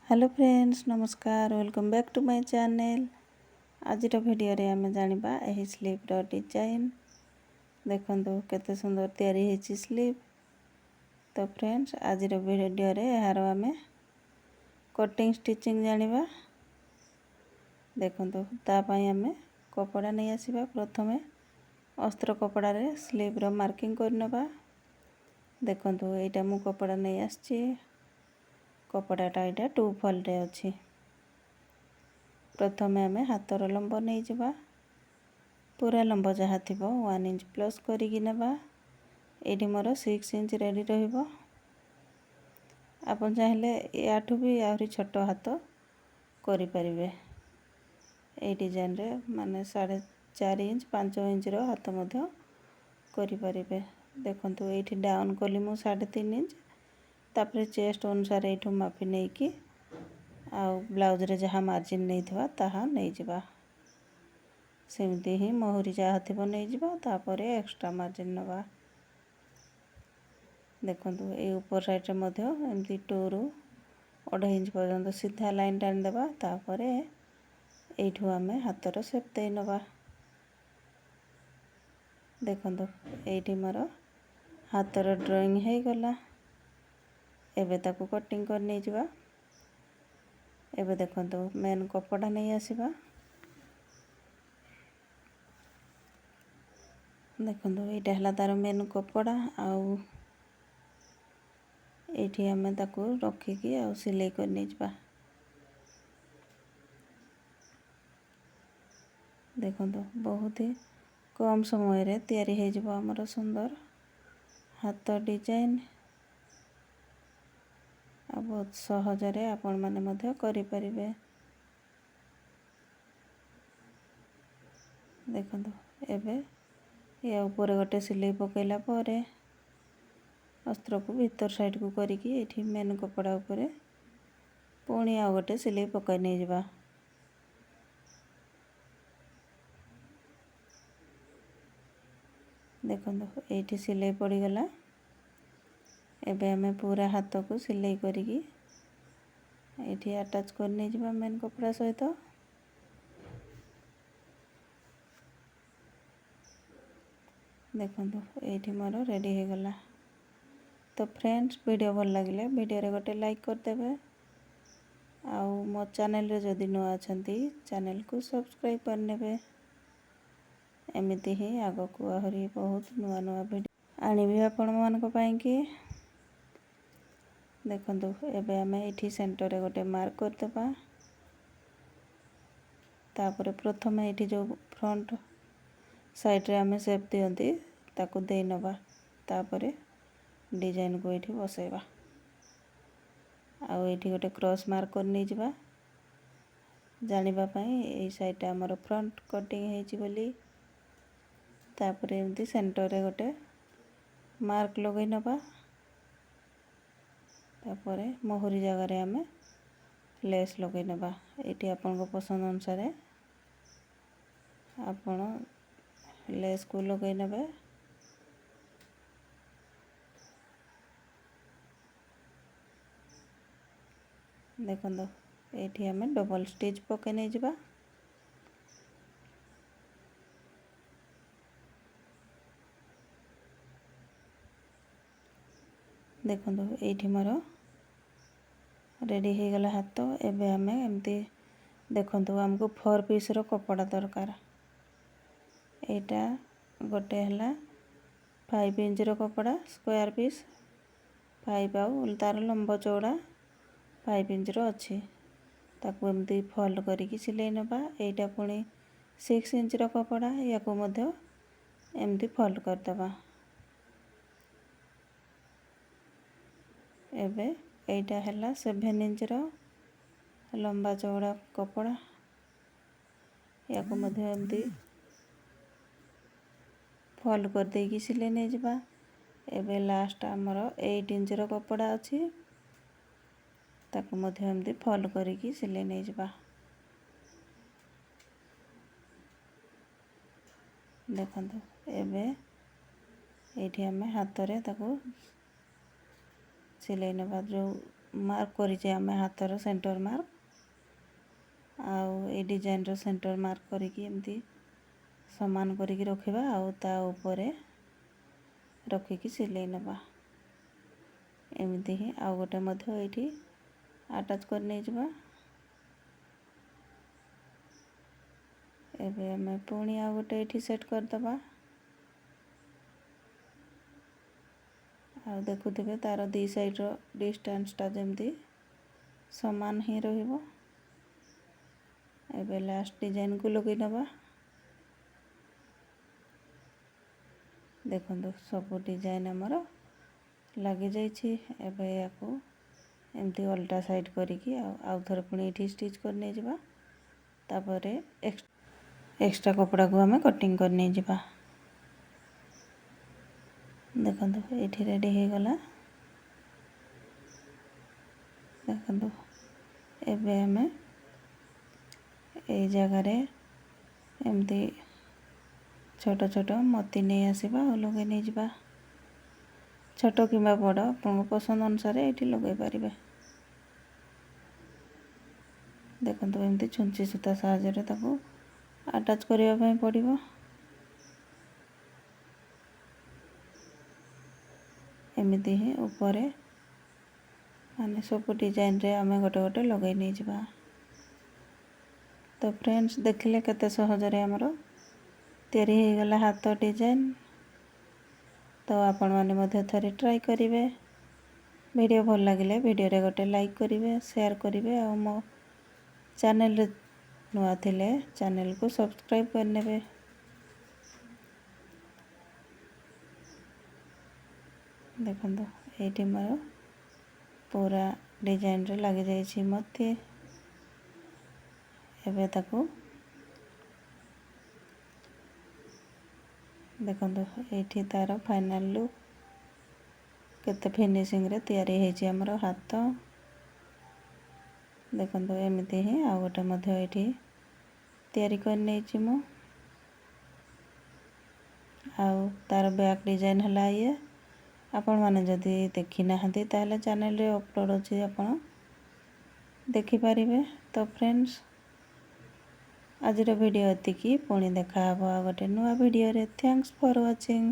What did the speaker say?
Hello friends नमस्कार welcome back to my channel. आज video रे आम जानिबा एही स्लीव रो डिजाइन देखंतु केते सुंदर तैयारी हेची स्लीव। तो फ्रेंड्स आज वीडियो रे यार आम कटिंग स्टिचिंग जानिबा। देखंतु ता पई आम कपड़ा नहीं आसीबा। प्रथमे अस्त्र कपड़ा रे स्लीव रो मार्किंग करनबा। देखंतु एटा मु कपड़ा नहीं आछि। कपड़ाटा यहाँ 2 फोल्ड रे अच्छी। प्रथमे आम हाथर लंब नहीं जावा। पूरा लंब जहाँ थी 1 इंच प्लस करिकी नेबा। एठी मोर 6 इंच रेडी रहिबो। आपन चाहिले याठू भी आहुरी छोट हाथ करि परिबे। ए डिजाइन रे माने 4.5 इंच 5 इंच रो हाथ मध्य करि परिबे। देखंतु एठी डाउन कली मु 3.5 इंच। तापर चेस्ट अनुसार एठू मापी नहीं कि ब्लाउज रे जहाँ मार्जिन नहीं थिबा ताहा नहीं जिबा। सेमती ही मोहरी जहाँ थिबो नहीं जिबा। तापर एक्स्ट्रा मार्जिन नबा। देखंतु ए ऊपर साइड रे मध्य एमती 2 रु 1.5 इंच पर्यंत सीधा लाइन टान देबा। तापर एठू आमे हाथर शेप दे नबा। देखंतु एठी मोर हाथर ड्राइंग हे गला। एबे ताकू कटिंग कर नहीं जिबा। एबे देखंतु मेन कपड़ा नहीं आसीबा। देखंतु एटा हला तार मेन कपड़ा आउ एठी हमें ताकू रखी की आउ सिलाई कर नहीं जिबा। देखंतु बहुत ही कम समय रे तैयारी हे जिबा हमर सुंदर हाथ डिजाइन। आ बहुत सहज रे आपण माने मध्य करि परिबे। देखंतु एबे या ऊपर गोटे सिलाई पकेला परे अस्त्र को भीतर साइड को करिकी एठी मेन कपड़ा ऊपर पुणी आ गोटे सिलाई पकाई नहीं जिबा। देखंतु एठी सिलाई पड़ी गला। एबे हमें पूरा हाथ को सिलाई करिकी एठी अटैच कर नहीं जिबा मेन कपड़ा सहित। देखंतु एठी मोर रेडी हे गला। तो फ्रेंड्स वीडियो भल लगिले वीडियो रे गोटे लाइक कर देबे। आउ मो चैनल रे जदि नुआ अछंती चैनल को सब्सक्राइब कर नेबे। एमिति ही आगो को आहुरी बहुत नुआ नुआ वीडियो आनिबे आपण मान को पई की। देखंतु एबे हमें एठी सेंटर रे गोटे मार्क कर देबा। तापर प्रथमे एठी जो फ्रंट साइड रे हमें शेप दियंती ताकू दे नबा। तापर डिजाइन को एठी बसेबा। आउ एठी गोटे क्रॉस मार्क कर नहीं जिबा। जानिबा पई एई साइड हमर फ्रंट कटिंग हेची बोली। तापर एमती सेंटर रे गोटे मार्क लगै नबा। तापर मोहरी जगह रे हमें लेस लगै नबा। एठी आपन को पसंद अनुसार आपण लेस को लगै नबे। देखंतु एठी हमें डबल स्टिच पके नहीं जिबा। देखंतु एठी मोर रेडी हे गला हाथ। एबे हमें एमती देखंतु हमको 4 पीस रो कपड़ा दरकार। एटा गोटे हला 5 इंच रो कपड़ा स्क्वायर पीस 5 आउ तार लंब चौड़ा 5 इंच रो अछि। ताकू एमती फोल्ड करिकी सिलाई नबा। एटा पुणी 6 इंच रो कपड़ा याको मध्य एमती फोल्ड कर दबा। एबे एटा हला 7 इंच रो लंबा चौड़ा कपड़ा याको मध्य एमती फोल्ड कर देकी सिलाई नहीं जिबा। एबे लास्ट हमर 8 इंच रो कपड़ा अछि ताकू मध्य एमती फोल्ड करिकी सिलाई नहीं जिबा। देखंतु एबे एठी हमें हाथ रे ताकू सिलाई नबा। जो ମାର୍କ କରିଛେ ଆମେ ହାତର ସେଣ୍ଟର ମାର୍କ ଆଉ ଏ ଡିଜାଇନର ସେଣ୍ଟର ମାର୍କ କରିକି ଏମିତି ସମାନ କରିକି ରଖିବା ଆଉ ତା ଉପରେ ରଖିକି ସିଲେଇ ନେବା। ଏମିତି ହିଁ ଆଉ ଗୋଟେ ମଧ୍ୟ ଏଇଠି ଆଟାଚ୍ କରି ନେଇଯିବା। ଏବେ ଆମେ ପୁଣି ଆଉ ଗୋଟେ ଏଇଠି ସେଟ୍ କରିଦେବା। ଆଉ ଦେଖୁଥିବେ ତାର ଦୁଇ ସାଇଡ଼ର ଡିଷ୍ଟାନ୍ସଟା ଯେମିତି ସମାନ ହିଁ ରହିବ। ଏବେ ଲାଷ୍ଟ ଡିଜାଇନକୁ ଲଗାଇ ନେବା। ଦେଖନ୍ତୁ ସବୁ ଡିଜାଇନ ଆମର ଲାଗିଯାଇଛି। ଏବେ ୟାକୁ ଏମିତି ଅଲଟା ସାଇଡ଼ କରିକି ଆଉ ଥରେ ପୁଣି ଏଇଠି ଷ୍ଟିଚ୍ କରି ନେଇଯିବା। ତାପରେ ଏକ୍ସଟ୍ରା କପଡ଼ାକୁ ଆମେ କଟିଂ କରି ନେଇଯିବା। ଦେଖନ୍ତୁ ଏଇଠି ରେଡ଼ି ହେଇଗଲା। ଦେଖନ୍ତୁ ଏବେ ଆମେ ଏଇ ଜାଗାରେ ଏମିତି ଛୋଟ ଛୋଟ ମୋତି ନେଇ ଆସିବା ଆଉ ଲଗାଇ ନେଇଯିବା। ଛୋଟ କିମ୍ବା ବଡ଼ ଆପଣଙ୍କ ପସନ୍ଦ ଅନୁସାରେ ଏଇଠି ଲଗାଇ ପାରିବେ। ଦେଖନ୍ତୁ ଏମିତି ଛୁଞ୍ଚି ସୂତା ସାହାଯ୍ୟରେ ତାକୁ ଆଟାଚ୍ କରିବା ପାଇଁ ପଡ଼ିବ। ଏମିତି ହିଁ ଉପରେ ମାନେ ସବୁ ଡିଜାଇନରେ ଆମେ ଗୋଟେ ଗୋଟେ ଲଗାଇ ନେଇଯିବା। ତ ଫ୍ରେଣ୍ଡସ୍ ଦେଖିଲେ କେତେ ସହଜରେ ଆମର ତିଆରି ହେଇଗଲା ହାତ ଡିଜାଇନ। ତ ଆପଣମାନେ ମଧ୍ୟ ଥରେ ଟ୍ରାଏ କରିବେ। ଭିଡ଼ିଓ ଭଲ ଲାଗିଲେ ଭିଡ଼ିଓରେ ଗୋଟେ ଲାଇକ୍ କରିବେ, ସେୟାର କରିବେ ଆଉ ମୋ ଚ୍ୟାନେଲରେ ନୂଆ ଥିଲେ ଚ୍ୟାନେଲକୁ ସବସ୍କ୍ରାଇବ୍ କରିନେବେ। ଦେଖନ୍ତୁ ଏଇଠି ମୋର ପୁରା ଡିଜାଇନରେ ଲାଗିଯାଇଛି ମୋତି। ଏବେ ତାକୁ ଦେଖନ୍ତୁ ଏଇଠି ତାର ଫାଇନାଲ୍ ଲୁକ୍ କେତେ ଫିନିସିଂରେ ତିଆରି ହେଇଛି ଆମର ହାତ। ଦେଖନ୍ତୁ ଏମିତି ହିଁ ଆଉ ଗୋଟେ ମଧ୍ୟ ଏଇଠି ତିଆରି କରି ନେଇଛି ମୁଁ। ଆଉ ତାର ବ୍ୟାକ୍ ଡିଜାଇନ ହେଲା ଇଏ। ଆପଣମାନେ ଯଦି ଦେଖିନାହାନ୍ତି ତାହେଲେ ଚ୍ୟାନେଲରେ ଅପଲୋଡ଼ ଅଛି, ଆପଣ ଦେଖିପାରିବେ। ତ ଫ୍ରେଣ୍ଡସ୍ ଆଜିର ଭିଡ଼ିଓ ଏତିକି। ପୁଣି ଦେଖା ହେବ ଆଉ ଗୋଟେ ନୂଆ ଭିଡ଼ିଓରେ। Thanks for watching.